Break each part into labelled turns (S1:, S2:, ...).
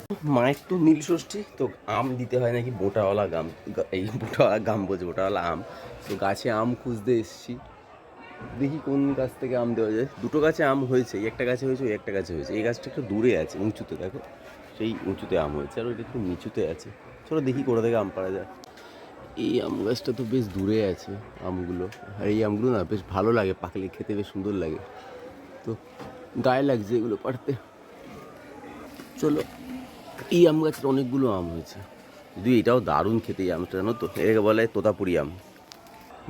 S1: মায়ের তো নীল ষষ্ঠী, তো আম দিতে হয় নাকি বোটাওয়ালা গাম, এই বোটাওয়ালা গাম বলছে, বোটাওয়ালা আম। তো গাছে আম খুঁজতে এসেছি, দেখি কোন গাছ থেকে আম দেওয়া যায়। দুটো গাছে আম হয়েছে, একটা গাছে হয়েছে, ওই একটা গাছে হয়েছে। এই গাছটা একটু দূরে আছে, উঁচুতে, দেখো সেই উঁচুতে আম হয়েছে, আর ওইটা একটু নিচুতে আছে। চলো দেখি কোথা থেকে আম পাড়া যায়। এই আম গাছটা তো বেশ দূরে আছে আমগুলো, আর এই আমগুলো না বেশ ভালো লাগে, পাকলে খেতে বেশ সুন্দর লাগে, তো গায়ে লাগছে এগুলো পাড়তে। চলো, এই আম গাছের অনেকগুলো আম হয়েছে, যদিও এটাও দারুণ খেতে, এই আমটা জানো তো, এটাকে বলে তোতাপুরি আম।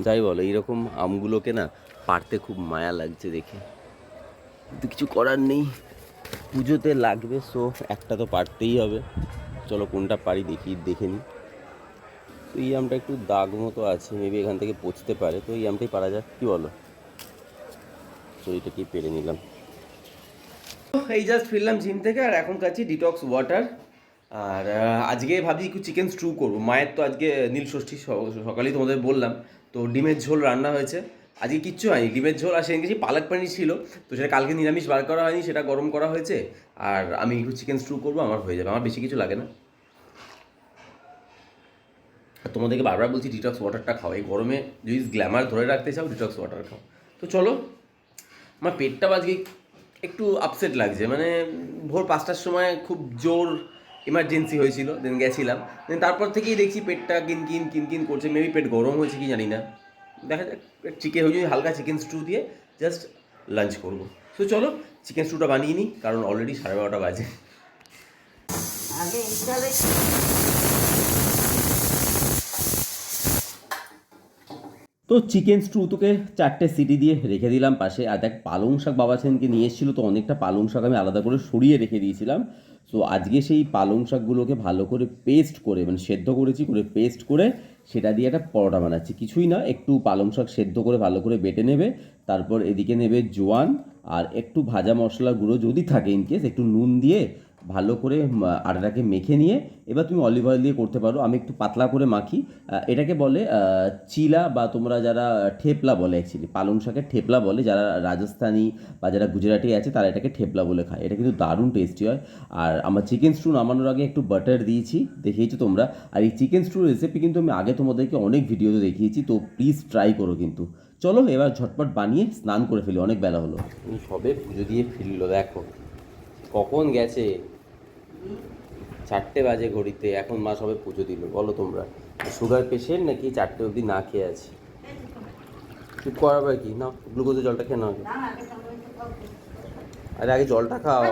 S1: যাই বলো, এইরকম আমগুলোকে না পাড়তে খুব মায়া লাগছে দেখে, কিন্তু কিছু করার নেই, পুজোতে লাগবে, সো একটা তো পারতেই হবে। চলো কোনটা পারি দেখে নিই। তো এই আমটা একটু দাগ মতো আছে, মেবি এখান থেকে পচতে পারে, তো এই আমটাই পারা যাক, কী বলো? তো এইটাকেই পেরে নিলাম। এই জাস্ট ফিরলাম জিম থেকে, আর এখন খাচ্ছি ডিটক্স ওয়াটার। আর আজকে ভাবছি একটু চিকেন স্ট্রু করবো। মায়ের তো আজকে নীল ষষ্ঠী, সকালেই তোমাদের বললাম। তো ডিমের ঝোল রান্না হয়েছে, আজকে কিচ্ছু হয়নি, ডিমের ঝোল। আর সেদিন কিছু পালক পানির ছিল, তো সেটা কালকে নিরামিষ বার করা হয়নি, সেটা গরম করা হয়েছে। আর আমি একটু চিকেন স্ট্রু করবো, আমার হয়ে যাবে, আমার বেশি কিছু লাগে না। আর তোমাদেরকে বারবার বলছি ডিটক্স ওয়াটারটা খাও, এই গরমে যদি গ্ল্যামার ধরে রাখতে চাও ডিটক্স ওয়াটার খাও। তো চলো, আমার পেটটা আজকে একটু আপসেট লাগছে, মানে ভোর 5টার সময় খুব জোর এমার্জেন্সি হয়েছিল, দেন গেছিলাম, দেন তারপর থেকেই দেখছি পেটটা কিনকিন কিনকিন করছে, মেবি পেট গরম হয়েছে কি জানি না। দেখা যাক, চিকেন হয়ে হালকা চিকেন স্টু দিয়ে জাস্ট লাঞ্চ করবো। তো চলো চিকেন স্টুটা বানিয়ে নিই, কারণ অলরেডি 12:30 বাজে। তো চিকেন স্টু তোকে 4টে সিটি দিয়ে রেখে দিলাম পাশে। আর দেখ, পালং শাক বাবা সেনকে নিয়ে এসেছিলো, তো অনেকটা পালং শাক আমি আলাদা করে সরিয়ে রেখে দিয়েছিলাম। সো আজকে সেই পালং শাকগুলোকে ভালো করে পেস্ট করে, মানে সেদ্ধ করেছি, করে পেস্ট করে সেটা দিয়ে একটা পরোটা বানাচ্ছি। কিছুই না, একটু পালং শাক সেদ্ধ করে ভালো করে বেটে নেবে, তারপর এদিকে নেবে জোয়ান আর একটু ভাজা মশলা গুঁড়ো যদি থাকে ইনকেস, একটু নুন দিয়ে ভালো করে আটাটাকে মেখে নিয়ে, এবার তুমি অলিভ অয়েল দিয়ে করতে পারো, আমি একটু পাতলা করে মাখি। এটাকে বলে চিলা, বা তোমরা যারা ঠেপলা বলে, অ্যাকচুয়ালি পালং শাকের ঠেপলা বলে, যারা রাজস্থানী বা যারা গুজরাটি আছে তারা এটাকে ঠেপলা বলে খায়। এটা কিন্তু দারুণ টেস্টি হয়। আর আমার চিকেন স্টু নামানোর আগে একটু বাটার দিয়েছি, দেখিয়েছি তোমরা। আর এই চিকেন স্টুর রেসিপি কিন্তু আমি আগে তোমাদেরকে অনেক ভিডিওতে দেখিয়েছি, তো প্লিজ ট্রাই করো কিন্তু। চলো এবার ঝটপট বানিয়ে স্নান করে ফেলি, অনেক বেলা হলো। সবে পুজো দিয়ে ফিরলো, দেখো কখন গেছে, 4টে বাজে ঘড়িতে, এখন মা সবে পুজো দিল। বলো তোমরা, সুগার পেশেন্ট নাকি 4টে অবধি না খেয়ে আছে? চুপ করাবে কি না, গ্লুকোজের জলটা খেয়ে নাও। আরে আগে জলটা খাও।